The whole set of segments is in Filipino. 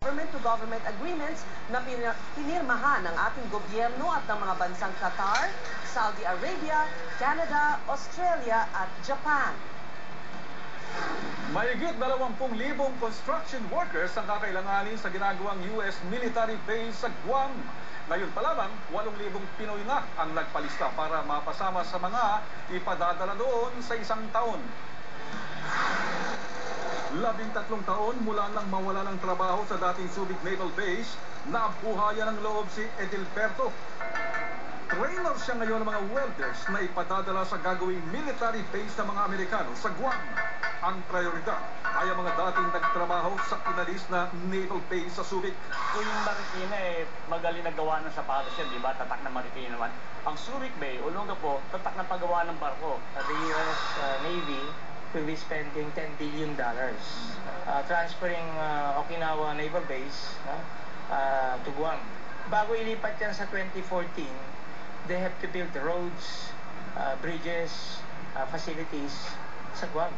government-to-government agreements na pinirmahan ng ating gobyerno at ng mga bansang Qatar, Saudi Arabia, Canada, Australia at Japan. Mahigit 20,000 construction workers ang kakailanganin sa ginagawang US military base sa Guam. Ngayon pa lamang, 8,000 Pinoy na ang nagpalista para mapasama sa mga ipadadala doon sa isang taon. 13 taon mula nang mawala ng trabaho sa dating Subic Naval Base, nabuhayan ng loob si Edilberto. Trainer siya ngayon ng mga welders na ipadadala sa gagawing military base ng mga Amerikano sa Guam. Ang prioridad ay ang mga dating nagtrabaho sa inalis na naval base sa Subic. Kung yung Marikina magaling na gawa ng sapatos yan, di ba? Tatak na Marikina naman. Ang Subic Bay, Olongapo, tatak na paggawa ng barko. The US Navy will be spending $10 billion transferring Okinawa Naval Base to Guam. Bago ilipat yan sa 2014, they have to build roads, bridges, facilities sa Guam.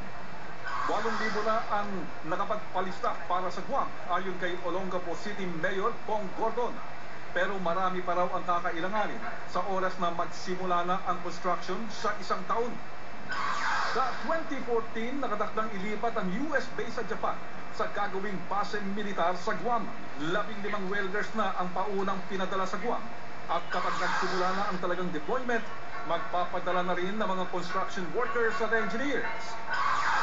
8,000 na ang nakapagpalista para sa Guam ayon kay Olongapo City Mayor Pong Gordon. Pero marami pa raw ang kakailanganin sa oras na magsimula na ang construction sa isang taon. Sa 2014, nakatakdang ilipat ang US base sa Japan sa gagawing base militar sa Guam. 15 welders na ang paunang pinadala sa Guam. At kapag nagsimula na ang talagang deployment, magpapadala na rin ng mga construction workers at engineers.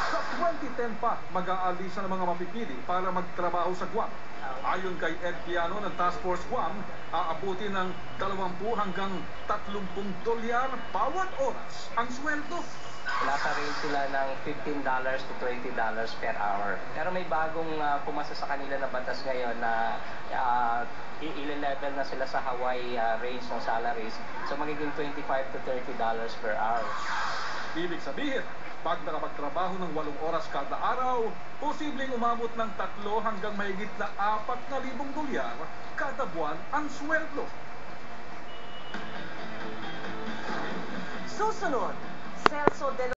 Sa 2010 pa, mag-aalisa ng mga mapipili para magtrabaho sa Guam. Ayon kay Ed Piano ng Task Force Guam, aabutin ng 20 hanggang 30 dolyar bawat oras ang sweldo. Nasa rate sila ng $15 to $20 per hour. Pero may bagong pumasa sa kanila na batas ngayon na i-level na sila sa Hawaii range ng salaries. So magiging $25 to $30 per hour. Ibig sabihin, pag nakapagtrabaho ng 8 oras kada araw, posibleng umabot ng 3 hanggang mahigit na 4,000 dolyar kada buwan ang sweldo. Susunod, Celso de